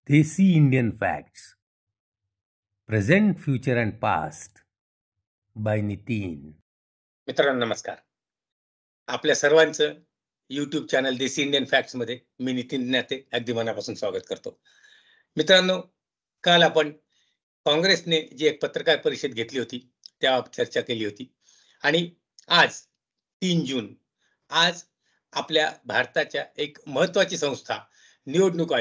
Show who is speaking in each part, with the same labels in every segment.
Speaker 1: Desi Indian facts present, future and past by Nitin.
Speaker 2: मित्रांनो नमस्कार. आपल्या सर्वांचं YouTube channel Desi Indian facts मध्ये मी नितीन नाते अगदी मनापासून स्वागत करतो. मित्रांनो, काल आपण काँग्रेसने जी एक पत्रकार परिषद घेतली होती त्यावर चर्चा केली होती आणि आज 3 जून आज आपल्या भारताच्या एक महत्त्वाची संस्था निवडणूक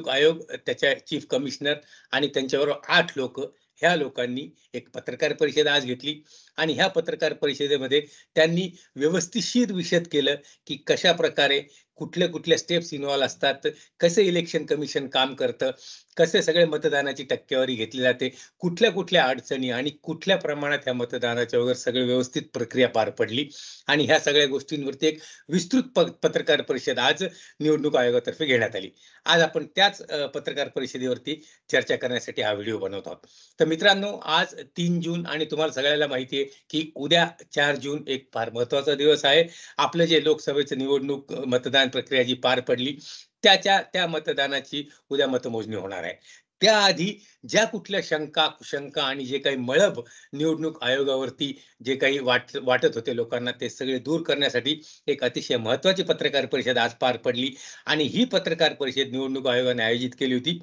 Speaker 2: आयोग त्याच्या चीफ कमिशनर आणि त्यांच्याबरोबर 8 लोक ह्या लोकांनी एक पत्रकार परिषद आज घेतली आणि ह्या पत्रकार परिषदेमध्ये त्यांनी व्यवस्थितशीर विशद केलं की कशा प्रकारे कुठल्या स्टेप्स इन्व्हॉल्व असतात, कसे इलेक्शन कमिशन काम करतं, कसे सगळे मतदानाची टक्केवारी घेतली जाते, कुठल्या अडचणी आणि कुठल्या प्रमाणात ह्या मतदानाच्या वगैरे सगळे व्यवस्थित प्रक्रिया पार पडली आणि ह्या सगळ्या गोष्टींवरती एक विस्तृत पत्रकार परिषद आज निवडणूक आयोगातर्फे घेण्यात आली. आज आपण त्याच पत्रकार परिषदेवरती चर्चा करण्यासाठी हा व्हिडिओ बनवत आहोत. तर मित्रांनो, आज 3 जून आणि तुम्हाला सगळ्याला माहिती आहे की उद्या 4 जून एक फार महत्त्वाचा दिवस आहे. आपलं जे लोकसभेचं निवडणूक मतदान प्रक्रिया जी पार पडली त्या मतदानाची उद्या मतमोजणी होणार आहे. त्याआधी ज्या कुठल्या शंका कुशंका आणि जे काही मळब निवडणूक आयोगावरती जे काही वाटत होते लोकांना ते सगळे दूर करण्यासाठी एक अतिशय महत्त्वाची पत्रकार परिषद आज पार पडली आणि ही पत्रकार परिषद निवडणूक आयोगाने आयोजित केली होती.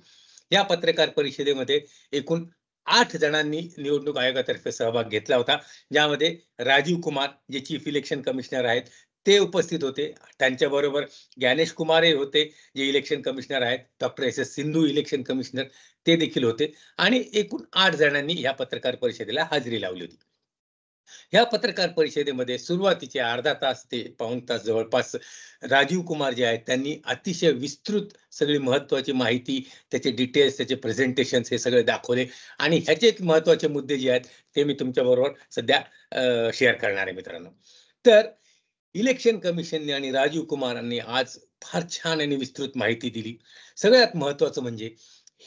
Speaker 2: या पत्रकार परिषदेमध्ये एकूण 8 जणांनी निवडणूक आयोगातर्फे सहभाग घेतला होता, ज्यामध्ये राजीव कुमार जे चीफ इलेक्शन कमिशनर आहेत ते उपस्थित होते. त्यांच्याबरोबर ज्ञानेश कुमारही होते जे इलेक्शन कमिशनर आहेत. Doctor S Sindhu election commissioner ते देखील होते आणि एकूण 8 जणांनी या पत्रकार परिषदेला हाजरी लावली होती. ह्या पत्रकार परिषदेमध्ये सुरुवातीचे अर्धा तास ते पाऊण तास जवळपास राजीव कुमार जे आहेत त्यांनी अतिशय विस्तृत सगळी महत्त्वाची माहिती, त्याचे डिटेल्स, त्याचे प्रेझेंटेशन हे सगळे दाखवले आणि ह्याचे महत्त्वाचे मुद्दे जे आहेत ते मी तुमच्याबरोबर सध्या शेअर करणार आहे मित्रांनो. तर इलेक्शन कमिशनने आणि राजीव कुमारांनी आज फार छान आणि विस्तृत माहिती दिली. सगळ्यात महत्त्वाचं म्हणजे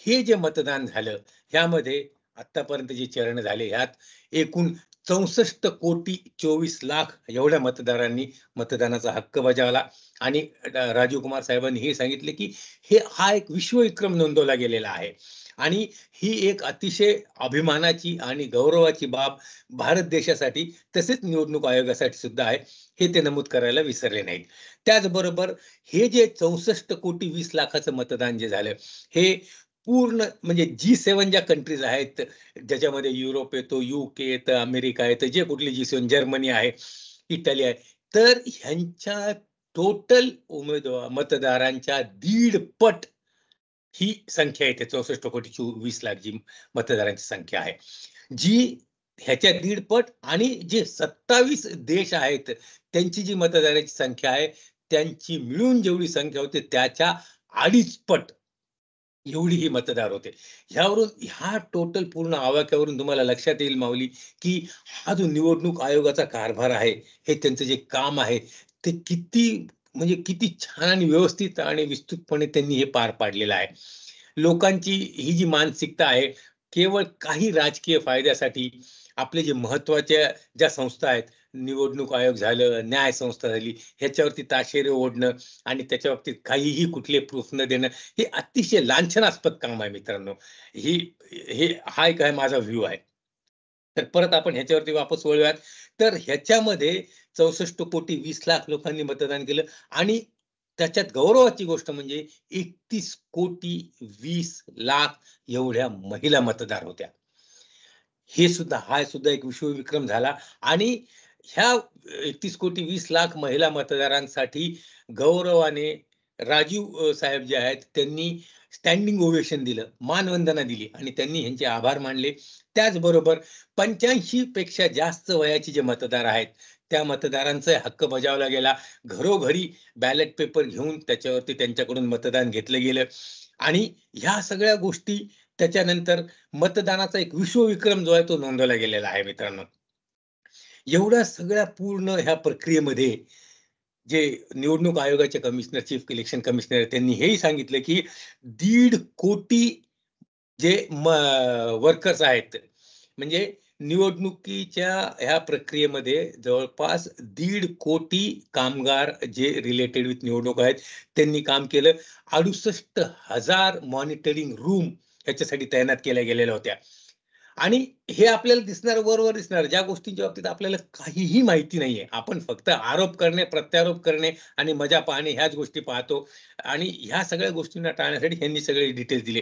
Speaker 2: हे जे मतदान झालं ह्यामध्ये आतापर्यंत जे चरण झाले ह्यात एकूण 64,24,00,000 एवढ्या मतदारांनी मतदानाचा हक्क बजावला आणि राजीव कुमार साहेबांनी हे सांगितले की हा एक विश्वविक्रम नोंदवला गेलेला आहे आणि ही एक अतिशय अभिमानाची आणि गौरवाची बाब भारत देशासाठी तसेच निवडणूक आयोगासाठी सुद्धा आहे, हे ते नमूद करायला विसरले नाहीत. त्याचबरोबर हे जे 64,20,00,000चं मतदान जे झालं हे पूर्ण म्हणजे G7 ज्या कंट्रीज आहेत ज्याच्यामध्ये युरोप येतो, UK येतं, अमेरिका येतं, जे कुठली G7 जर्मनी आहे, इटली आहे, तर ह्यांच्या टोटल मतदारांच्या 1.5 पट ही संख्या येते. 64,20,00,000 जी मतदारांची संख्या आहे, जी ह्याच्या 1.5 पट आणि जे 27 देश आहेत त्यांची जी मतदारांची संख्या आहे त्यांची मिळून जेवढी संख्या होते त्याच्या 2.5 पट एवढी ही मतदार होते. ह्यावरून ह्या टोटल पूर्ण आवाक्यावरून तुम्हाला लक्षात येईल माऊली की हा जो निवडणूक आयोगाचा कारभार आहे, हे त्यांचं जे काम आहे ते किती छान आणि व्यवस्थित आणि विस्तृतपणे त्यांनी हे पार पाडलेलं आहे. लोकांची ही जी मानसिकता आहे केवळ काही राजकीय फायद्यासाठी आपले जे महत्त्वाच्या ज्या संस्था आहेत, निवडणूक आयोग झालं, न्याय संस्था झाली, ह्याच्यावरती ताशेरे ओढणं आणि त्याच्या बाबतीत काहीही कुठले प्रूफ न देणं हे अतिशय लांछनास्पद काम आहे मित्रांनो. हा एक आहे माझा व्ह्यू आहे. तर परत आपण ह्याच्यावरती वापस वळूयात. तर ह्याच्यामध्ये 64,20,00,000 लोकांनी मतदान केलं आणि त्याच्यात गौरवाची गोष्ट म्हणजे 31,20,00,000 एवढ्या महिला मतदार होत्या. हा सुद्धा एक विश्वविक्रम झाला आणि ह्या 31,20,00,000 महिला मतदारांसाठी गौरवाने राजीव साहेब जे आहेत त्यांनी स्टँडिंग ओवेशन दिलं, मानवंदना दिली आणि त्यांनी ह्यांचे आभार मानले. त्याचबरोबर 85 पेक्षा जास्त वयाचे जे मतदार आहेत त्या मतदारांचा हक्क बजावला गेला. घरोघरी बॅलेट पेपर घेऊन त्याच्यावरती त्यांच्याकडून मतदान घेतलं गेलं आणि ह्या सगळ्या गोष्टी त्याच्यानंतर मतदानाचा एक विश्वविक्रम जो आहे तो नोंदवला गेलेला आहे मित्रांनो. एवढ्या सगळ्या पूर्ण ह्या प्रक्रियेमध्ये जे निवडणूक आयोगाचे कमिशनर, चीफ इलेक्शन कमिशनर त्यांनी हेही सांगितलं की 1.5 कोटी जे वर्कर्स आहेत म्हणजे निवडणुकीच्या ह्या प्रक्रियेमध्ये जवळपास 1.5 कोटी कामगार जे रिलेटेड विथ निवडणूक आहेत, त्यांनी काम केलं. 68,000 मॉनिटरिंग रूम ह्याच्यासाठी तैनात केल्या गेलेल्या होत्या. आणि हे आपल्याला दिसणार, वरवर दिसणार, ज्या गोष्टींच्या बाबतीत आपल्याला काहीही माहिती नाहीये. आपण फक्त आरोप करणे, प्रत्यारोप करणे आणि मजा पाहणे ह्याच गोष्टी पाहतो आणि ह्या सगळ्या गोष्टींना टाळण्यासाठी ह्यांनी सगळे डिटेल्स दिले.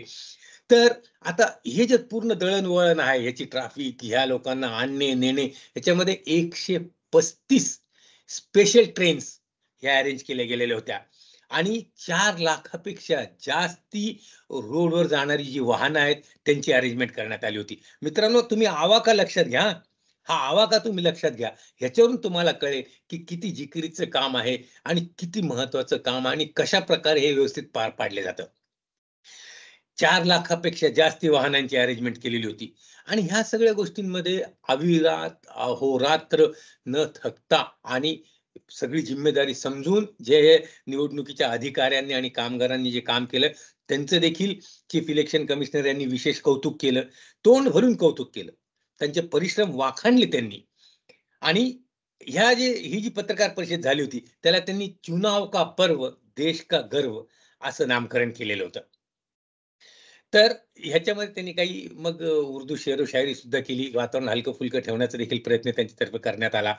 Speaker 2: तर आता हे जे पूर्ण दळणवळण आहे, ह्याची ट्रॅफिक, ह्या लोकांना आणणे, नेणे, ह्याच्यामध्ये 135 स्पेशल ट्रेन्स ह्या अरेंज केल्या गेलेल्या होत्या आणि 4 लाखापेक्षा जास्ती रोडवर जाणारी जी वाहनं आहेत, त्यांची अरेंजमेंट करण्यात आली होती. मित्रांनो, तुम्ही आवाका लक्षात घ्या हां. हा आवाका तुम्ही लक्षात घ्या. ह्याच्यावरून तुम्हाला कळेल, की किती जिकिरीचं काम आहे आणि किती महत्त्वाचं काम आणि कशाप्रकारे हे व्यवस्थित पार पाडले जातं. 4 लाखापेक्षा जास्ती वाहनांची अरेंजमेंट केलेली होती आणि ह्या सगळ्या गोष्टींमध्ये अविरात, अहोरात्र न थकता आणि सगळी जिम्मेदारी समजून जे निवडणुकीच्या अधिकाऱ्यांनी आणि कामगारांनी जे काम केलं, त्यांचं देखील चीफ इलेक्शन कमिशनर यांनी विशेष कौतुक केलं. तोंड भरून कौतुक केलं. त्यांचे परिश्रम वाखाणले त्यांनी आणि ही जी पत्रकार परिषद झाली होती, त्याला त्यांनी "चुनाव का पर्व, देश का गर्व" असं नामकरण केलेलं होतं. तर ह्याच्यामध्ये त्यांनी काही मग उर्दू शेरो-शायरी सुद्धा केली. वातावरण हलकं-फुलकं ठेवण्याचा देखील प्रयत्न त्यांच्यातर्फे करण्यात आला.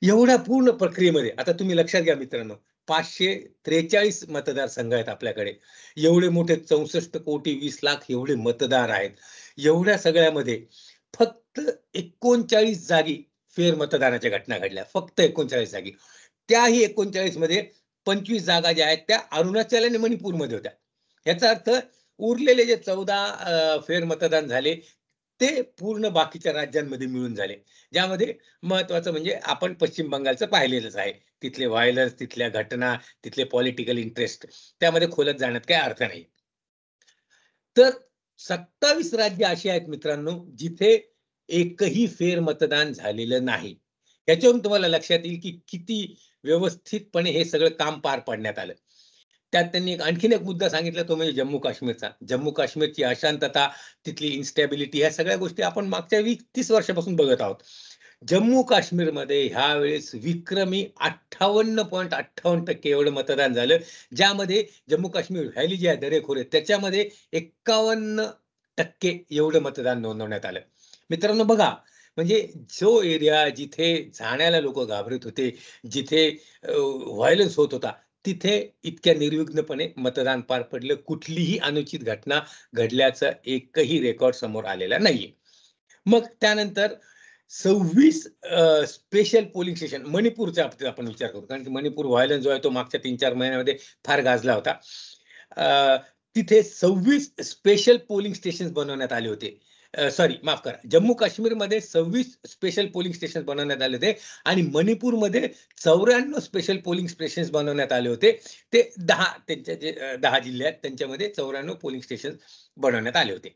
Speaker 2: एवढ्या पूर्ण प्रक्रियेमध्ये आता तुम्ही लक्षात घ्या मित्रांनो, 543 मतदारसंघ आहेत आपल्याकडे. एवढे मोठे 64 कोटी 20 लाख एवढे मतदार आहेत. एवढ्या सगळ्यामध्ये फक्त 39 जागी फेरमतदानाच्या घटना घडल्या. फक्त 39 जागी. त्याही 39 मध्ये 25 जागा ज्या आहेत त्या अरुणाचल आणि मणिपूरमध्ये होत्या. याचा अर्थ उरलेले जे 14 फेरमतदान झाले, ते पूर्ण बाकीच्या राज्यांमध्ये मिळून झाले. ज्यामध्ये महत्त्वाचं म्हणजे आपण पश्चिम बंगालचं पाहिलेलंच आहे. तिथले व्हायलन्स, तिथल्या घटना, तिथले पॉलिटिकल इंटरेस्ट त्यामध्ये खोलात जाण्यात काही अर्थ नाही. तर 27 राज्य अशी आहेत मित्रांनो, जिथे एकही फेरमतदान झालेलं नाही. याच्यावरून तुम्हाला लक्षात येईल, की किती व्यवस्थितपणे हे सगळं काम पार पाडण्यात आलं. त्यात त्यांनी आणखीन एक मुद्दा सांगितला तो म्हणजे जम्मू काश्मीरचा. जम्मू काश्मीरची अशांतता, तिथली इन्स्टॅबिलिटी ह्या सगळ्या गोष्टी आपण मागच्या 20-30 वर्षापासून बघत आहोत. जम्मू काश्मीरमध्ये ह्यावेळेस विक्रमी 58.58% एवढं मतदान झालं. ज्यामध्ये जम्मू काश्मीर व्हॅली जी आहे दरेखोरे त्याच्यामध्ये 51% एवढं मतदान नोंदवण्यात आलं. मित्रांनो बघा, म्हणजे जो एरिया जिथे जाण्याला लोकं घाबरत होते, जिथे व्हायलन्स होत होता, तिथे इतक्या निर्विघ्नपणे मतदान पार पडलं. कुठलीही अनुचित घटना घडल्याचा एकही रेकॉर्ड समोर आलेला नाहीये. मग त्यानंतर 26 स्पेशल पोलिंग स्टेशन मणिपूरच्या बाबतीत आपण विचार करू. कारण की मणिपूर व्हायलन्स जो आहे तो मागच्या 3-4 महिन्यामध्ये फार गाजला होता. अ, तिथे 26 स्पेशल पोलिंग स्टेशन्स बनवण्यात आले होते. सॉरी माफ करा. जम्मू काश्मीरमध्ये 26 स्पेशल पोलिंग स्टेशन्स बनवण्यात आले होते आणि मणिपूरमध्ये 94 स्पेशल पोलिंग स्टेशन्स बनवण्यात आले होते. ते 10 त्यांचे जे 10 जिल्हे आहेत त्यांच्यामध्ये 94 पोलिंग स्टेशन बनवण्यात आले होते.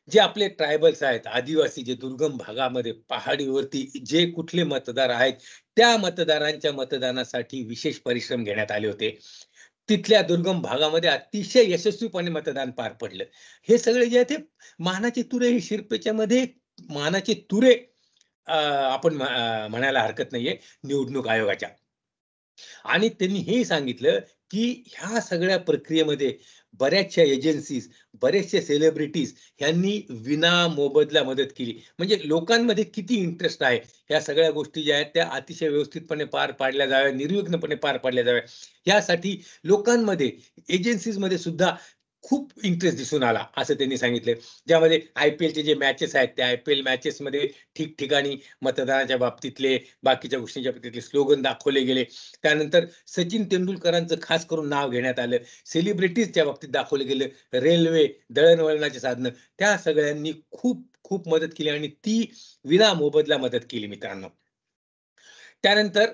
Speaker 2: जे आपले ट्रायबल्स आहेत, आदिवासी जे दुर्गम भागामध्ये पहाडीवरती जे कुठले मतदार आहेत, त्या मतदारांच्या मतदानासाठी विशेष परिश्रम घेण्यात आले होते. तिथल्या दुर्गम भागामध्ये अतिशय यशस्वीपणे मतदान पार पडलं. हे सगळे जे आहे ते मानाचे तुरे हे शिरपेच्यामध्ये मानाचे तुरे आपण म्हणायला हरकत नाहीये निवडणूक आयोगाच्या. आणि त्यांनी हे सांगितलं, की ह्या सगळ्या प्रक्रियेमध्ये बऱ्याचशा एजन्सीज, बरेचसे सेलिब्रिटीज ह्यांनी विनामोबदला मदत केली. म्हणजे लोकांमध्ये किती इंटरेस्ट आहे, ह्या सगळ्या गोष्टी ज्या आहेत त्या अतिशय व्यवस्थितपणे पार पाडल्या जाव्या, निर्विघ्नपणे पार पाडल्या जाव्या. यासाठी लोकांमध्ये, एजन्सीजमध्ये सुद्धा खूप इंटरेस्ट दिसून आला, असं त्यांनी सांगितलं. ज्यामध्ये IPLचे जे मॅचेस आहेत, त्या IPL मॅचेसमध्ये ठिकठिकाणी मतदानाच्या बाबतीतले, बाकीच्या गोष्टींच्या बाबतीतले स्लोगन दाखवले गेले. त्यानंतर सचिन तेंडुलकरांचं खास करून नाव घेण्यात आलं. सेलिब्रिटीजच्या बाबतीत दाखवलं गेलं. रेल्वे, दळणवळणाची साधनं, त्या सगळ्यांनी खूप खूप मदत केली आणि ती विनामोबदला मदत केली मित्रांनो. त्यानंतर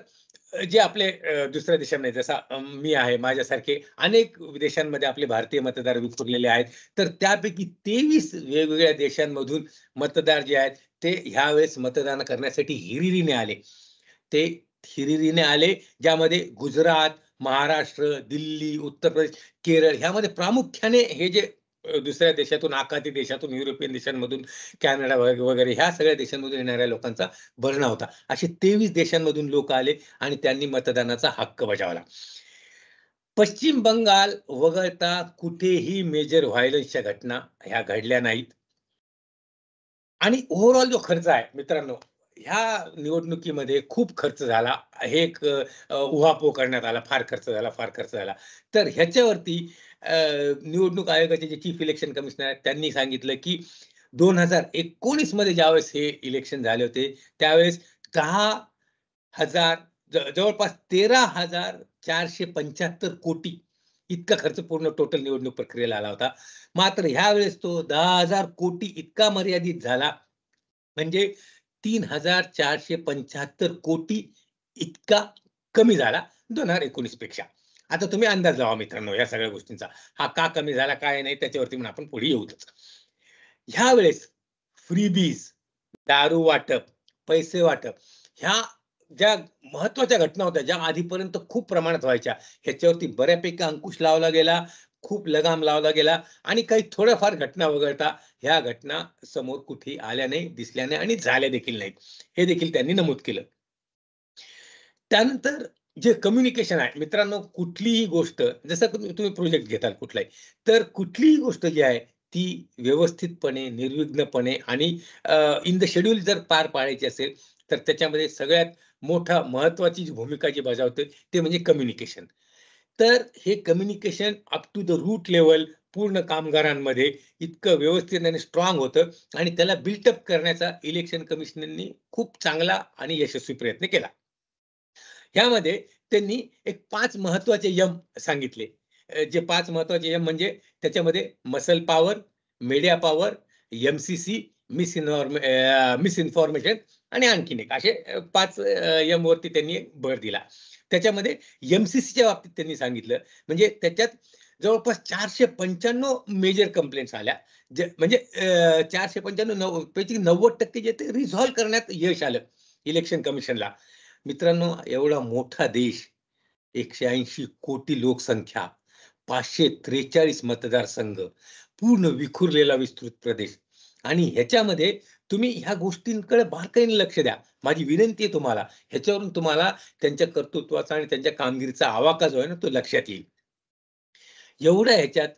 Speaker 2: जे आपले दुसऱ्या देशांमध्ये जसा मी आहे, माझ्यासारखे अनेक देशांमध्ये आपले भारतीय मतदार विखुरलेले आहेत. तर त्यापैकी 23 वेगवेगळ्या देशांमधून मतदार जे आहेत, ते ह्यावेळेस मतदान करण्यासाठी हिरिरीने आले. ते हिरिरीने आले, ज्यामध्ये गुजरात, महाराष्ट्र, दिल्ली, उत्तर प्रदेश, केरळ ह्यामध्ये प्रामुख्याने हे जे दुसऱ्या देशातून, आखाती देशातून, युरोपियन देशांमधून, कॅनडा वगैरे ह्या सगळ्या देशांमधून येणाऱ्या लोकांचा भरणा होता. असे 23 देशांमधून लोक आले आणि त्यांनी मतदानाचा हक्क बजावला. पश्चिम बंगाल वगळता कुठेही मेजर व्हायलन्सच्या घटना ह्या घडल्या नाहीत. आणि ओव्हरऑल जो खर्च आहे मित्रांनो, ह्या निवडणुकीमध्ये खूप खर्च झाला. हे एक उहापोह करण्यात आला, फार खर्च झाला, फार खर्च झाला. तर ह्याच्यावरती निवडणूक आयोगाचे जे चीफ इलेक्शन कमिशनर आहेत त्यांनी सांगितलं की 2019 मध्ये ज्यावेळेस हे इलेक्शन झाले होते त्यावेळेस 10,000 जवळपास 13,475 कोटी इतका खर्च पूर्ण टोटल निवडणूक प्रक्रियेला आला होता. मात्र ह्यावेळेस तो 10,000 कोटी इतका मर्यादित झाला, म्हणजे 3,475 कोटी इतका कमी झाला 2019 पेक्षा. आता तुम्ही अंदाज लावा मित्रांनो या सगळ्या गोष्टींचा. हा का कमी झाला, काय नाही त्याच्यावरती पण आपण पुढे येऊच. ह्यावेळेस फ्रीबीज, दारू वाटप, पैसे वाटप ह्या ज्या महत्वाच्या घटना होत्या, ज्या आधीपर्यंत खूप प्रमाणात व्हायच्या, ह्याच्यावरती बऱ्यापैकी अंकुश लावला गेला, खूप लगाम लावला गेला आणि काही थोड्याफार घटना वगळता ह्या घटना समोर कुठेही आल्या नाही, दिसल्या नाही आणि झाल्या देखील नाहीत. हे देखील त्यांनी नमूद केलं. त्यानंतर जे कम्युनिकेशन आहे मित्रांनो, कुठलीही गोष्ट जसं तुम्ही प्रोजेक्ट घेताल कुठलाही, तर कुठलीही गोष्ट जी आहे ती व्यवस्थितपणे, निर्विघ्नपणे आणि इन द शेड्यूल जर पार पाडायची असेल, तर त्याच्यामध्ये सगळ्यात मोठा महत्वाची जी भूमिका जी बजावते ते म्हणजे कम्युनिकेशन. तर हे communication up to the root level पूर्ण कामगारांमध्ये इतकं व्यवस्थित आणि स्ट्रॉंग होतं आणि त्याला बिल्टअप करण्याचा इलेक्शन कमिशनरनी खूप चांगला आणि यशस्वी प्रयत्न केला. ह्यामध्ये त्यांनी एक 5 महत्वाचे यम सांगितले. जे 5 महत्वाचे यम म्हणजे त्याच्यामध्ये muscle power, media power, MCC, misinformation आणि आणखीन एक असे 5 यम वरती त्यांनी भर दिला. त्याच्यामध्ये एमसीसीच्या बाबतीत त्यांनी सांगितलं म्हणजे त्याच्यात जवळपास 495 मेजर कंप्लेंट्स आल्या. म्हणजे 495 पैकी 90% जे ते रिझॉल्व्ह करण्यात यश आलं इलेक्शन कमिशनला. मित्रांनो, एवढा मोठा देश, 180 कोटी लोकसंख्या, 543 मतदारसंघ, पूर्ण विखुरलेला विस्तृत प्रदेश आणि ह्याच्यामध्ये तुम्ही ह्या गोष्टींकडे बारकाईने लक्ष द्या. माझी विनंती आहे तुम्हाला. ह्याच्यावरून तुम्हाला त्यांच्या कर्तृत्वाचा आणि त्यांच्या कामगिरीचा आवाका जो आहे ना तो लक्षात येईल. एवढ्या ह्याच्यात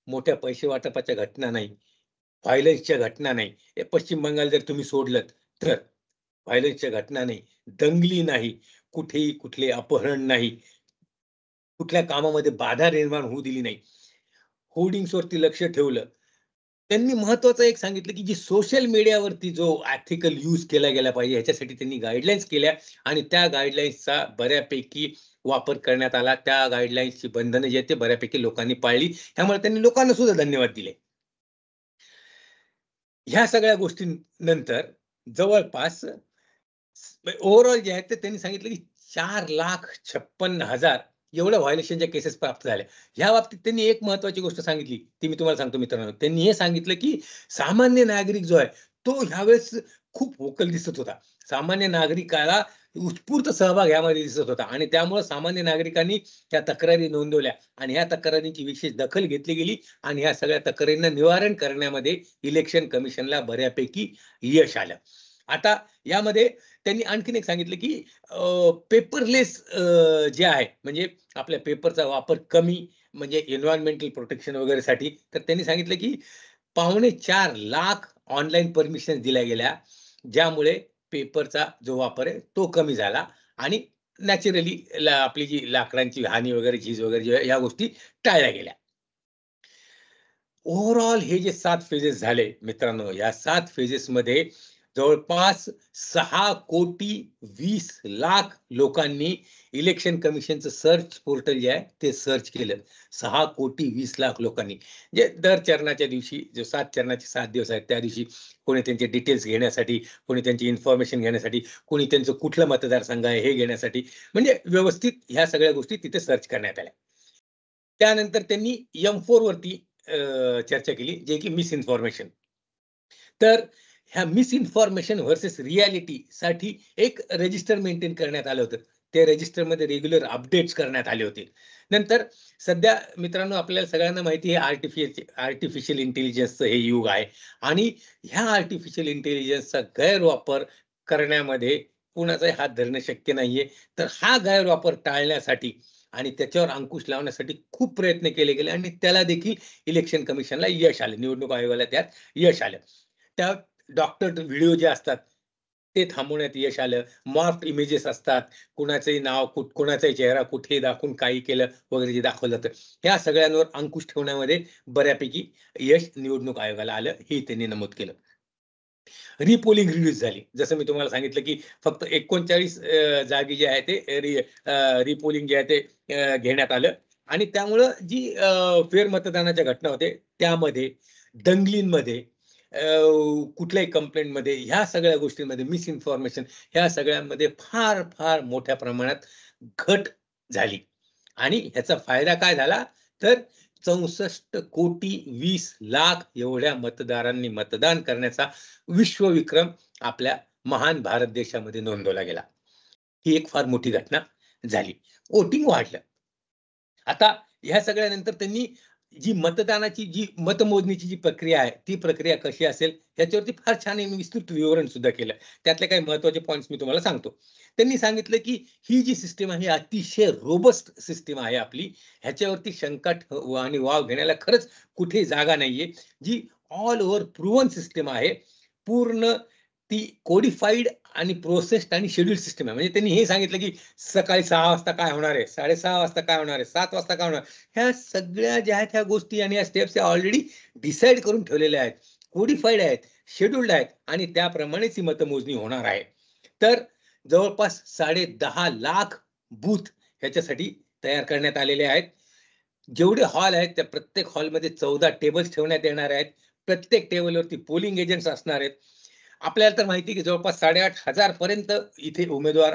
Speaker 2: मोठ्या पैसे वाटपाच्या घटना नाही, व्हायलन्सच्या घटना नाही. हे पश्चिम बंगाल जर तुम्ही सोडलं तर व्हायलन्सच्या घटना नाही, दंगली नाही, कुठेही कुठले अपहरण नाही, कुठल्या कामामध्ये बाधा निर्माण होऊ दिली नाही. होर्डिंग्सवरती लक्ष ठेवलं. त्यांनी महत्वाचं एक सांगितलं, की जी सोशल मीडियावरती जो एथिकल यूज केला गेला पाहिजे ह्याच्यासाठी त्यांनी गाईडलाईन्स केल्या आणि त्या गाईडलाईन्सचा बऱ्यापैकी वापर करण्यात आला. त्या गाईडलाईन्सची बंधनं जी आहेत ते बऱ्यापैकी लोकांनी पाळली. त्यामुळे त्यांनी लोकांना सुद्धा धन्यवाद दिले. ह्या सगळ्या गोष्टींनंतर जवळपास ओव्हरऑल जे आहे ते त्यांनी सांगितलं, की 4,56,000 एवढ्या व्हायोलेशनच्या केसेस प्राप्त झाल्या. ह्या बाबतीत त्यांनी एक महत्वाची गोष्ट सांगितली, ती मी तुम्हाला सांगतो मित्रांनो. त्यांनी हे सांगितलं, की सामान्य नागरिक जो आहे, तो ह्यावेळेस खूप व्होकल दिसत होता. सामान्य नागरिकाला उत्स्फूर्त सहभाग यामध्ये दिसत होता आणि त्यामुळे सामान्य नागरिकांनी त्या तक्रारी नोंदवल्या आणि ह्या तक्रारींची विशेष दखल घेतली गेली आणि ह्या सगळ्या तक्रारींना निवारण करण्यामध्ये इलेक्शन कमिशनला बऱ्यापैकी यश आलं. आता यामध्ये त्यांनी आणखीन एक सांगितलं, की पेपरलेस जे आहे म्हणजे आपल्या पेपरचा वापर कमी म्हणजे एन्व्हायर्नमेंटल प्रोटेक्शन वगैरेसाठी तर त्यांनी सांगितलं, की 4.25 लाख ऑनलाईन परमिशन दिल्या गेल्या, ज्यामुळे पेपरचा जो वापर आहे तो कमी झाला आणि नॅचरली आपली जी लाकडांची हानी वगैरे, झीज वगैरे जे या गोष्टी टाळल्या गेल्या. ओव्हरऑल हे जे 7 फेजेस झाले मित्रांनो, या 7 फेजेसमध्ये जवळपास 6,20,00,000 लोकांनी इलेक्शन कमिशनचं सर्च पोर्टल जे आहे ते सर्च केलं. 6,20,00,000 लोकांनी. म्हणजे दर चरणाच्या दिवशी जो 7 चरणाचे 7 दिवस आहेत त्या दिवशी कोणी त्यांचे डिटेल्स घेण्यासाठी, कोणी त्यांची इन्फॉर्मेशन घेण्यासाठी, कोणी त्यांचं कुठलं मतदारसंघ आहे हे घेण्यासाठी म्हणजे व्यवस्थित ह्या सगळ्या गोष्टी तिथे सर्च करण्यात आल्या. त्यानंतर त्यांनी M4 वरती चर्चा केली, जे की मिसइन्फॉर्मेशन. तर ह्या मिसइन्फॉर्मेशन व्हर्सेस रिॲलिटी साठी एक रजिस्टर मेंटेन करण्यात आलं होतं. ते रजिस्टरमध्ये रेग्युलर अपडेट्स करण्यात आले होते. नंतर सध्या मित्रांनो आपल्याला सगळ्यांना माहिती आहे आर्टिफिशियल इंटेलिजन्सचं हे युग आहे आणि ह्या आर्टिफिशियल इंटेलिजन्सचा गैरवापर करण्यामध्ये कुणाचाही हात धरणं शक्य नाहीये. तर हा गैरवापर टाळण्यासाठी आणि त्याच्यावर अंकुश लावण्यासाठी खूप प्रयत्न केले गेले आणि त्याला देखील इलेक्शन कमिशनला यश आलं. निवडणूक आयोगाला त्यात यश आलं. त्या डॉक्टर व्हिडिओ जे असतात ते थांबवण्यात यश आलं. मॉर्फ्ड इमेजेस असतात. कुणाचंही नाव, कुणाचाही चेहरा कुठेही दाखवून काही केलं वगैरे जे दाखवलं जातं. ह्या सगळ्यांवर अंकुश ठेवण्यामध्ये बऱ्यापैकी यश निवडणूक आयोगाला आलं, हे त्यांनी नमूद केलं. रिपोलिंग रिलीज झाली. जसं मी तुम्हाला सांगितलं, की फक्त 39 जागी जे आहे ते रिपोलिंग जे आहे ते घेण्यात आलं आणि त्यामुळं जी फेरमतदानाच्या घटना होते त्यामध्ये, दंगलींमध्ये, कुठल्याही कंप्लेंटमध्ये, ह्या सगळ्या गोष्टींमध्ये मिसइन्फॉर्मेशन ह्या सगळ्यांमध्ये फार, फार मोठ्या प्रमाणात घट झाली आणि ह्याचा फायदा काय झाला तर 64,20,00,000 एवढ्या मतदारांनी मतदान करण्याचा विश्वविक्रम आपल्या महान भारत देशामध्ये नोंदवला गेला. ही एक फार मोठी घटना झाली. वोटिंग वाढलं. आता ह्या सगळ्यानंतर त्यांनी जी मतदानाची जी मतमोजणीची जी प्रक्रिया आहे, ती प्रक्रिया कशी असेल याच्यावरती फार छान विस्तृत विवरण सुद्धा केलं. त्यातले काही महत्त्वाचे पॉइंट्स मी तुम्हाला सांगतो. त्यांनी सांगितलं, की ही जी सिस्टम आहे, ही अतिशय रोबस्ट सिस्टम आहे आपली. ह्याच्यावरती शंका आणि वाव घेण्याला खरंच कुठेही जागा नाहीये. जी ऑल ओव्हर प्रूव्हन सिस्टम आहे. पूर्ण ती कोडिफाईड आणि प्रोसेस्ड आणि शेड्यूल्ड सिस्टम आहे. म्हणजे त्यांनी हे सांगितलं, की सकाळी 6 वाजता काय होणार आहे, 6:30 वाजता काय होणार आहे, 7 वाजता काय होणार आहे. ह्या सगळ्या ज्या आहेत ह्या गोष्टी आणि ह्या स्टेप्स ह्या ऑलरेडी डिसाईड करून ठेवलेल्या आहेत. कोडिफाईड आहेत, शेड्यूल्ड आहेत आणि त्याप्रमाणेच ही मतमोजणी होणार आहे. तर जवळपास 10.5 लाख बूथ ह्याच्यासाठी तयार करण्यात आलेले आहेत. जेवढे हॉल आहेत त्या प्रत्येक हॉलमध्ये 14 टेबल्स ठेवण्यात येणार आहेत. प्रत्येक टेबलवरती पोलिंग एजंट्स असणार आहेत. आपल्याला तर माहिती आहे की जवळपास 8,500 पर्यंत इथे उमेदवार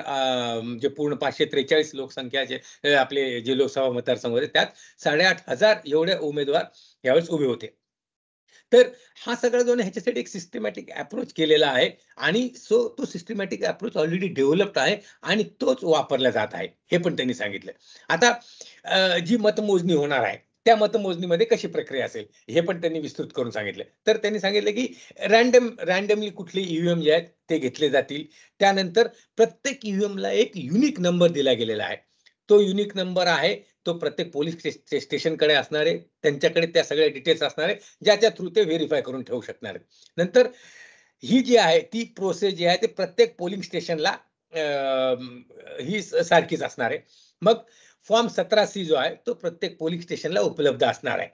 Speaker 2: जे पूर्ण 543 लोकसंख्या जे आपले जे लोकसभा मतदारसंघ होते त्यात 8,500 एवढे उमेदवार यावेळेस उभे होते. तर हा सगळा जो आहे ह्याच्यासाठी एक सिस्टमॅटिक अप्रोच केलेला आहे आणि तो सिस्टमॅटिक अप्रोच ऑलरेडी डेव्हलप्ड आहे आणि तोच वापरला जात आहे. हे पण त्यांनी सांगितलं. आता जी मतमोजणी होणार आहे, त्या मतमोजणीमध्ये कशी प्रक्रिया असेल, हे पण त्यांनी विस्तृत करून सांगितलं. तर त्यांनी सांगितलं, की रँडमली कुठले ईव्हीएम जे आहेत ते घेतले जातील. त्यानंतर प्रत्येक ईव्हीएमला एक युनिक नंबर दिला गेलेला आहे. तो युनिक नंबर आहे, तो प्रत्येक पोलिस स्टेशनकडे असणार आहे. त्यांच्याकडे त्या सगळ्या डिटेल्स असणार आहे, ज्याच्या थ्रू ते व्हेरिफाय करून ठेवू शकणार आहेत. नंतर ही जी आहे ती प्रोसेस जी आहे ते प्रत्येक पोलिंग स्टेशनला ही सारखीच असणार आहे. मग फॉर्म 17C जो आहे तो प्रत्येक पोलिंग स्टेशनला उपलब्ध असणार आहे.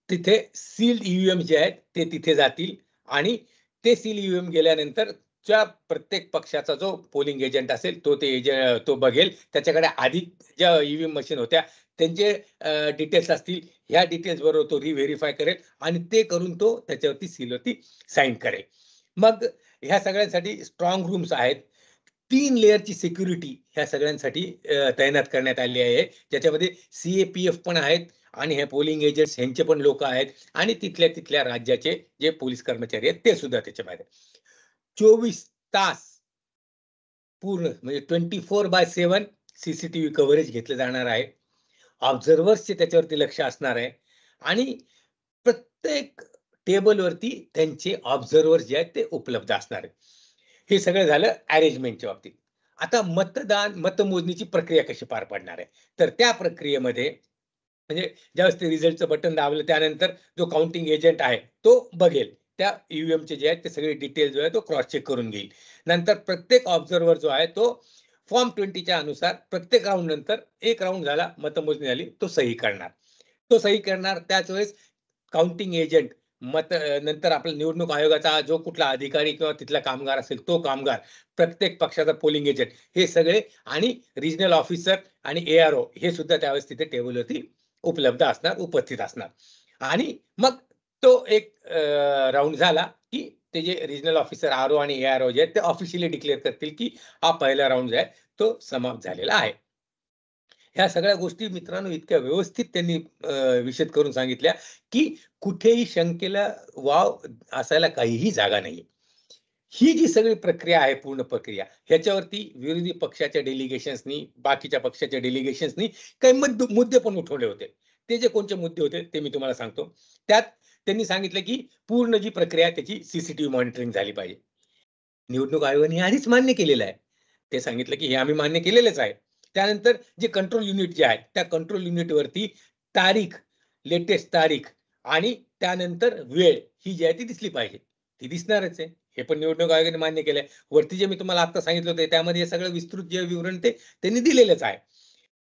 Speaker 2: तिथे सील्ड ईव्हीएम जे आहेत ते तिथे जातील आणि ते सील ईव्हीएम गेल्यानंतर ज्या प्रत्येक पक्षाचा जो पोलिंग एजंट असेल तो बघेल. त्याच्याकडे आधी ज्या ईव्हीएम मशीन होत्या त्यांचे डिटेल्स असतील. ह्या डिटेल्स बरोबर तो रिव्हेरिफाय करेल आणि ते करून तो त्याच्यावरती सीलवरती साइन करेल. मग ह्या सगळ्यांसाठी स्ट्रॉंग रूम्स आहेत. 3 लेयरची सिक्युरिटी ह्या सगळ्यांसाठी तैनात करण्यात आली आहे. ज्याच्यामध्ये सीएपीएफ पण आहेत आणि हे पोलिंग एजंट्स ह्यांचे पण लोक आहेत आणि तिथल्या राज्याचे जे पोलीस कर्मचारी आहेत ते सुद्धा त्याच्यामध्ये. 24 तास पूर्ण म्हणजे 24/7 सीसीटीव्ही कव्हरेज घेतलं जाणार आहे. ऑब्झर्व्हर्सचे त्याच्यावरती लक्ष असणार आहे आणि प्रत्येक टेबलवरती त्यांचे ऑब्झर्व्हर्स जे आहेत ते उपलब्ध असणार आहेत. हे सगळं झालं अरेंजमेंटच्या बाबतीत. आता मतमोजणीची प्रक्रिया कशी पार पडणार आहे? तर त्या प्रक्रियेमध्ये म्हणजे ज्यावेळेस ते रिझल्टचं बटन दाबलं त्यानंतर जो काउंटिंग एजंट आहे तो बघेल. त्या ईव्हीएमचे जे आहेत ते सगळे डिटेल्स जो आहे तो क्रॉस चेक करून घेईल. नंतर प्रत्येक ऑब्झर्व्हर जो आहे तो फॉर्म 20 च्या अनुसार प्रत्येक राउंड नंतर एक राउंड झाला, मतमोजणी झाली, तो सही करणार. तो सही करणार त्याच वेळेस काउंटिंग एजंट नंतर आपला निवडणूक आयोगाचा जो कुठला अधिकारी किंवा तिथला कामगार असेल तो कामगार, प्रत्येक पक्षाचा पोलिंग एजंट हे सगळे आणि रिजनल ऑफिसर आणि एआरओ हे सुद्धा त्यावेळेस तिथे टेबलवरती उपलब्ध असणार, उपस्थित असणार. आणि मग तो एक राउंड झाला, की ते जे रिजनल ऑफिसर आरओ आणि एआरओ जे आहेत ते ऑफिशियली डिक्लेअर करतील, की हा पहिला राउंड जो आहे तो समाप्त झालेला आहे. ह्या सगळ्या गोष्टी मित्रांनो इतक्या व्यवस्थित त्यांनी विशद करून सांगितल्या, की कुठेही शंकेला वाव असायला काहीही जागा नाहीये. ही जी सगळी प्रक्रिया आहे, पूर्ण प्रक्रिया, ह्याच्यावरती विरोधी पक्षाच्या डेलिगेशन्सनी, बाकीच्या पक्षाच्या डेलिगेशन्सनी काही मुद्दे पण उठवले होते. ते जे कोणते मुद्दे होते ते मी तुम्हाला सांगतो. त्यात त्यांनी सांगितलं, की पूर्ण जी प्रक्रिया आहे त्याची सीसीटीव्ही मॉनिटरिंग झाली पाहिजे. निवडणूक आयोगाने हे आधीच मान्य केलेलं आहे. ते सांगितलं, की हे आम्ही मान्य केलेलंच आहे. त्यानंतर जे कंट्रोल युनिट जे आहेत, त्या कंट्रोल युनिटवरती तारीख, लेटेस्ट तारीख आणि त्यानंतर वेळ ही जी आहे ती दिसली पाहिजे. ती दिसणारच आहे. हे पण निवडणूक आयोगाने मान्य केलंय. वरती जे मी तुम्हाला आता सांगितलं होतं त्यामध्ये हे सगळं विस्तृत जे विवरण ते त्यांनी दिलेलंच आहे.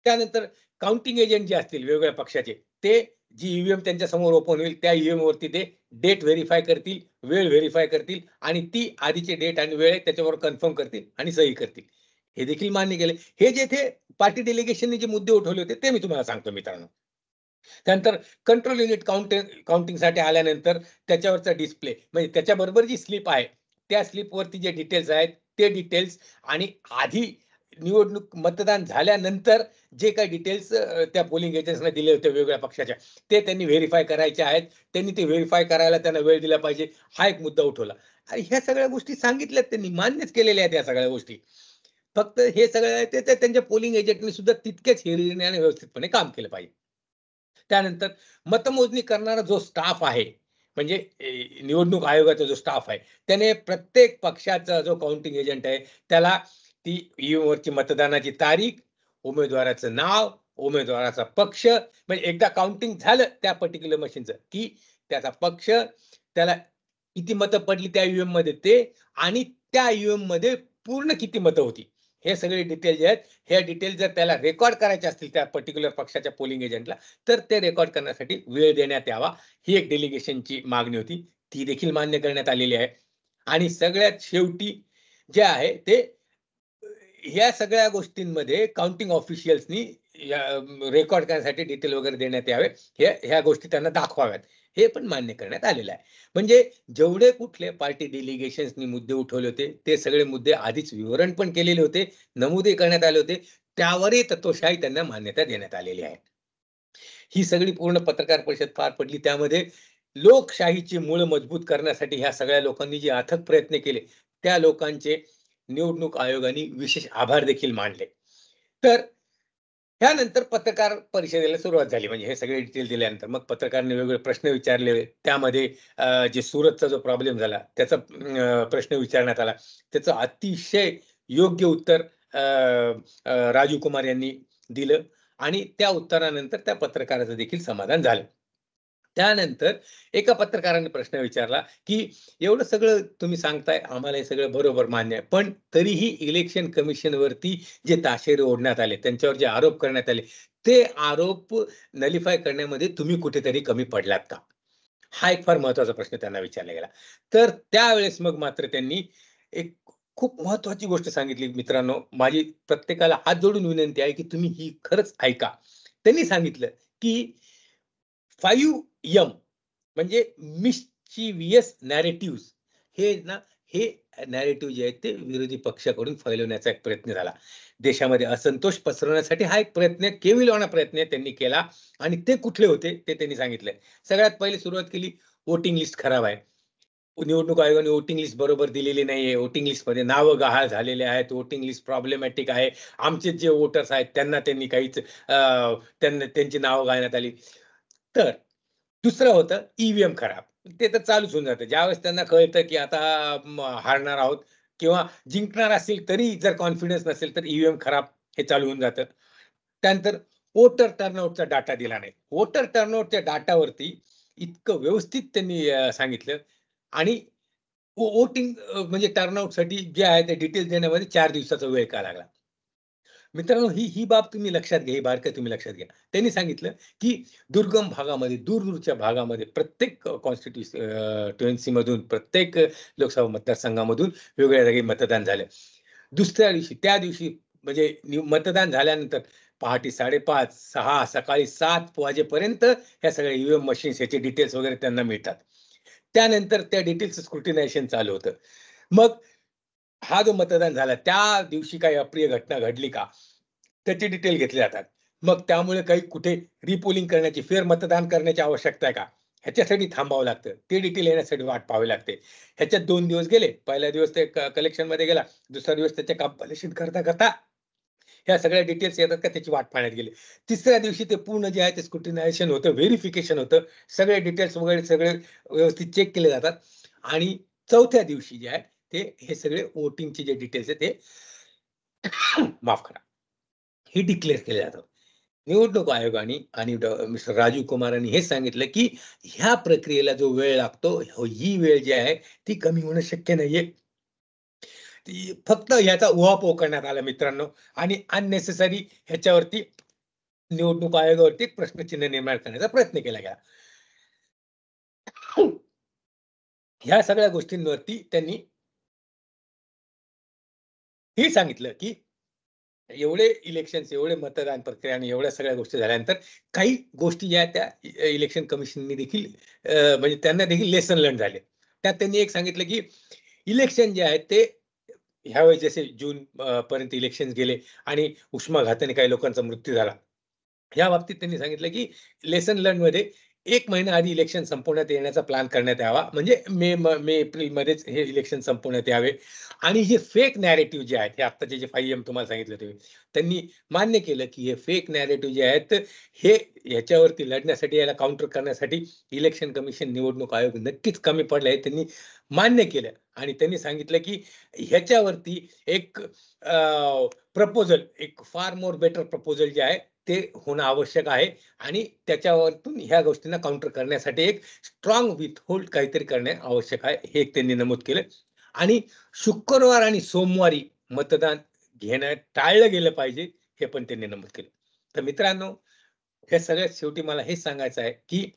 Speaker 2: त्यानंतर काउंटिंग एजंट जे असतील वेगवेगळ्या पक्षाचे, ते जी ईव्हीएम त्यांच्या समोर ओपन होईल, त्या ईव्हीएम वरती ते डेट व्हेरिफाय करतील, वेळ व्हेरिफाय करतील आणि ती आधीची डेट आणि वेळ आहे त्याच्यावर कन्फर्म करतील आणि सही करतील. हे देखील मान्य केले. हे जे ते पार्टी डेलिगेशनने जे मुद्दे उठवले होते, ते मी तुम्हाला सांगतो मित्रांनो. त्यानंतर कंट्रोल युनिट काउंटिंगसाठी आल्यानंतर त्याच्यावरचा डिस्प्ले म्हणजे त्याच्याबरोबर जी स्लिप आहे, त्या स्लिपवरती जे डिटेल्स आहेत, ते डिटेल्स आणि आधी निवडणूक मतदान झाल्यानंतर जे काही डिटेल्स त्या पोलिंग एजंट्सना दिले होते वेगवेगळ्या पक्षाच्या, ते त्यांनी व्हेरिफाय करायचे आहेत. त्यांनी ते व्हेरिफाय करायला त्यांना वेळ दिला पाहिजे, हा एक मुद्दा उठवला. आणि ह्या सगळ्या गोष्टी सांगितल्यात त्यांनी, मान्यच केलेल्या आहेत या सगळ्या गोष्टी. फक्त हे सगळं आहे ते त्यांच्या पोलिंग एजंटनी सुद्धा तितकेच हिरिरीने आणि व्यवस्थितपणे काम केलं पाहिजे. त्यानंतर मतमोजणी करणारा जो स्टाफ आहे, म्हणजे निवडणूक आयोगाचा जो स्टाफ आहे, त्याने प्रत्येक पक्षाचा जो काउंटिंग एजंट आहे, त्याला ती ईव्हीएमवरची मतदानाची तारीख, उमेदवाराचं नाव, उमेदवाराचा पक्ष, म्हणजे एकदा काउंटिंग झालं त्या पर्टिक्युलर मशीनचं, की त्याचा पक्ष, त्याला किती मतं पडली त्या ईव्हीएममध्ये ते आणि त्या ईव्हीएममध्ये पूर्ण किती मतं होती. हे सगळे डिटेल जे आहेत, ह्या डिटेल जर त्याला रेकॉर्ड करायचे असतील त्या पर्टिक्युलर पक्षाच्या पोलिंग एजंटला, तर ते रेकॉर्ड करण्यासाठी वेळ देण्यात यावा, ही एक डेलिगेशनची मागणी होती. ती देखील मान्य करण्यात आलेली आहे. आणि सगळ्यात शेवटी जे आहे ते ह्या सगळ्या गोष्टींमध्ये काउंटिंग ऑफिशियल्सनी रेकॉर्ड करण्यासाठी डिटेल वगैरे देण्यात यावे. ह्या गोष्टी त्यांना दाखवाव्यात. हे पण मान्य करण्यात आलेलं आहे. म्हणजे जेवढे कुठले पार्टी डेलिगेशन्सनी मुद्दे उठवले होते, ते सगळे मुद्दे आधीच विवरण पण केलेले होते, नमूदही करण्यात आले होते. त्यावरही तत्वशाही त्यांना मान्यता देण्यात आलेली आहे. ही सगळी पूर्ण पत्रकार परिषद पार पडली. त्यामध्ये लोकशाहीची मूळ मजबूत करण्यासाठी ह्या सगळ्या लोकांनी जे अथक प्रयत्न केले, त्या लोकांचे निवडणूक आयोगाने विशेष आभार देखील मानले. तर त्यानंतर पत्रकार परिषदेला सुरुवात झाली. म्हणजे हे सगळे डिटेल दिल्यानंतर मग पत्रकारांनी वेगवेगळे प्रश्न विचारले. त्यामध्ये जे सुरतचा जो प्रॉब्लेम झाला त्याचा प्रश्न विचारण्यात आला. त्याचं अतिशय योग्य उत्तर अ, अ, राजीव कुमार यांनी दिलं आणि त्या उत्तरानंतर त्या पत्रकाराचं देखील समाधान झालं. त्यानंतर एका पत्रकाराने प्रश्न विचारला, की एवढं सगळं तुम्ही सांगताय, आम्हाला हे सगळं बरोबर मान्य आहे. पण तरीही इलेक्शन कमिशनवरती जे ताशेरे ओढण्यात आले, त्यांच्यावर जे आरोप करण्यात आले, ते आरोप नलिफाय करण्यामध्ये तुम्ही कुठेतरी कमी पडलात का? हा एक फार महत्त्वाचा प्रश्न त्यांना विचारला गेला. तर त्यावेळेस मग मात्र त्यांनी एक खूप महत्त्वाची गोष्ट सांगितली. मित्रांनो, माझी प्रत्येकाला हात जोडून विनंती आहे, की तुम्ही ही खरंच ऐका. त्यांनी सांगितलं, की 5 एम म्हणजे मिस्चिव्हियस नॅरेटिव्हज हे ना, हे नॅरेटिव्ह जे आहेत ते विरोधी पक्षाकडून फैलवण्याचा एक प्रयत्न झाला. देशामध्ये असंतोष पसरवण्यासाठी हा एक प्रयत्न, केविलवाणा प्रयत्न त्यांनी केला आणि ते कुठले होते ते त्यांनी सांगितलंय. सगळ्यात पहिले सुरुवात केली, वोटिंग लिस्ट खराब आहे. निवडणूक आयोगाने वोटिंग लिस्ट बरोबर दिलेली नाहीये. वोटिंग लिस्टमध्ये नावं गहाळ झालेले आहेत. वोटिंग लिस्ट प्रॉब्लेमॅटिक आहे. आमचे जे वोटर्स आहेत त्यांना त्यांनी काहीच त्यांना त्यांची नावं घालण्यात आली. तर दुसरं होतं ईव्हीएम खराब. ते तर चालूच होऊन जातं. ज्यावेळेस त्यांना कळतं, की आता हारणार आहोत किंवा जिंकणार असेल तरी जर कॉन्फिडन्स नसेल तर ईव्हीएम खराब हे चालू होऊन जातं. त्यानंतर वोटर टर्नआउटचा डाटा दिला नाही. वोटर टर्नआउटच्या डाटावरती इतकं व्यवस्थित त्यांनी सांगितलं आणि वोटिंग म्हणजे टर्नआउटसाठी जे आहे ते डिटेल्स देण्यामध्ये 4 दिवसाचा वेळ का लागला. मित्रांनो, ही बाब तुम्ही लक्षात घ्या, ही बारकाई तुम्ही लक्षात घ्या. त्यांनी सांगितलं, की दुर्गम भागामध्ये, दूर-दूरच्या भागामध्ये प्रत्येक कॉन्स्टिट्युएन्सीमधून, प्रत्येक लोकसभा मतदारसंघामधून वेगवेगळ्या जागी मतदान झालं. दुसऱ्या दिवशी, त्या दिवशी म्हणजे मतदान झाल्यानंतर पहाटे 5:30, 6, सकाळी 7 वाजेपर्यंत ह्या सगळ्या ईव्हीएम मशीन्स ह्याचे डिटेल्स वगैरे त्यांना मिळतात. त्यानंतर त्या डिटेल्सचं स्क्रुटिनायझेशन चालू होतं. मग हा जो मतदान झाला, त्या दिवशी काही अप्रिय घटना घडली का? त्याचे डिटेल घेतले जातात. मग त्यामुळे काही कुठे रिपोलिंग करण्याची, फेरमतदान करण्याची आवश्यकता आहे का? ह्याच्यासाठी थांबावं लागतं. ते डिटेल येण्यासाठी वाट पाहावी लागते. ह्याच्यात 2 दिवस गेले. पहिला दिवस ते कलेक्शनमध्ये गेला. दुसरा दिवस त्याचे कॉम्पायलेशन करता ह्या सगळ्या डिटेल्स येतात का त्याची वाट पाहण्यात गेली. तिसऱ्या दिवशी ते पूर्ण जे आहे ते स्क्रुटिनायझेशन होतं, व्हेरिफिकेशन होतं. सगळे डिटेल्स वगैरे सगळे व्यवस्थित चेक केले जातात आणि चौथ्या दिवशी जे आहे ते हे सगळे वोटिंगचे जे डिटेल्स आहेत ते माफ करा, हे डिक्लेअर केले जातात. निवडणूक आयोगाने आणि मिस्टर राजीव कुमार यांनी हे सांगितलं, की ह्या प्रक्रियेला जो वेळ लागतो, ही वेळ जी आहे ती कमी होणं शक्य नाहीये. ती फक्त ह्याचा उहापोह करण्यात आला मित्रांनो आणि अननेसेसरी ह्याच्यावरती निवडणूक आयोगावरती प्रश्नचिन्ह निर्माण करण्याचा प्रयत्न केला गेला. ह्या सगळ्या गोष्टींवरती त्यांनी हे सांगितलं, की एवढे इलेक्शन्स, एवढे मतदान प्रक्रिया आणि एवढ्या सगळ्या गोष्टी झाल्यानंतर काही गोष्टी ज्या आहेत त्या इलेक्शन कमिशननी देखील म्हणजे त्यांना देखील लेसन लर्न झाले. त्यात त्यांनी एक सांगितलं, की इलेक्शन जे आहेत ते ह्यावेळेस जसे जून पर्यंत इलेक्शन्स गेले आणि उष्माघाताने काही लोकांचा मृत्यू झाला. या बाबतीत त्यांनी सांगितलं, की लेसन लर्नमध्ये 1 महिना आधी इलेक्शन संपवण्यात येण्याचा प्लॅन करण्यात यावा. म्हणजे एप्रिलमध्येच हे इलेक्शन संपवण्यात यावे आणि हे फेक नॅरेटिव्ह जे आहेत, हे आत्ताचे जे 5M तुम्हाला सांगितलं ते त्यांनी मान्य केलं, की हे फेक नॅरेटिव्ह जे आहेत, हे ह्याच्यावरती लढण्यासाठी, याला काउंटर करण्यासाठी इलेक्शन कमिशन, निवडणूक आयोग नक्कीच कमी पडले आहे. त्यांनी मान्य केलं आणि त्यांनी सांगितलं, की ह्याच्यावरती एक प्रपोजल, एक फार मोर बेटर प्रपोजल जे आहे ते होणं आवश्यक आहे आणि त्याच्यावरतून ह्या गोष्टींना काउंटर करण्यासाठी एक स्ट्रॉंग विथहोल्ड काहीतरी करणे आवश्यक आहे, हे एक त्यांनी नमूद केलं आणि शुक्रवार आणि सोमवारी मतदान घेणं टाळलं गेलं पाहिजे, हे पण त्यांनी नमूद केलं. तर मित्रांनो, हे सगळ्यात शेवटी मला हेच सांगायचं आहे, की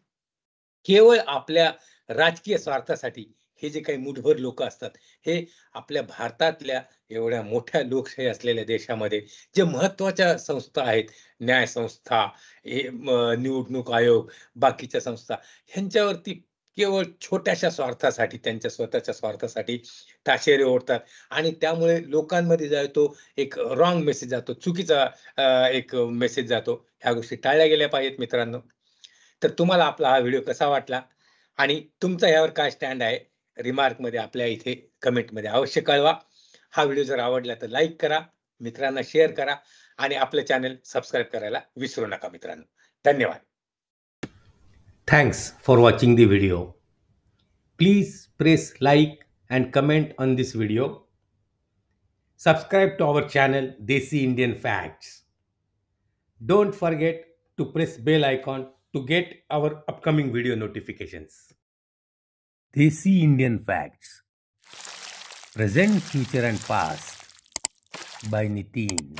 Speaker 2: केवळ आपल्या राजकीय स्वार्थासाठी हे जे काही मुठभर लोकं असतात, हे आपल्या भारतातल्या एवढ्या मोठ्या लोकशाही असलेल्या देशामध्ये जे महत्त्वाच्या संस्था आहेत, न्याय संस्था, निवडणूक आयोग, बाकीच्या संस्था ह्यांच्यावरती केवळ छोट्याशा स्वार्थासाठी, त्यांच्या स्वतःच्या स्वार्थासाठी ताशेरे ओढतात आणि त्यामुळे लोकांमध्ये जो आहे तो एक रॉंग मेसेज जातो, चुकीचा एक मेसेज जातो. ह्या गोष्टी टाळल्या गेल्या पाहिजेत मित्रांनो. तर तुम्हाला आपला हा व्हिडिओ कसा वाटला आणि तुमचा यावर काय स्टँड आहे, रिमार्कमध्ये आपल्या इथे कमेंटमध्ये अवश्य कळवा. हा व्हिडिओ जर आवडला तर लाईक करा, मित्रांना शेअर करा आणि आपलं चॅनल सबस्क्राईब करायला विसरू नका मित्रांनो. धन्यवाद.
Speaker 1: Thanks for watching the video. Please press like and comment on this video. Subscribe to our channel Desi Indian Facts. Don't forget to press bell icon to get our upcoming video notifications. Desi Indian Facts. Present, Future and Past by Nitin.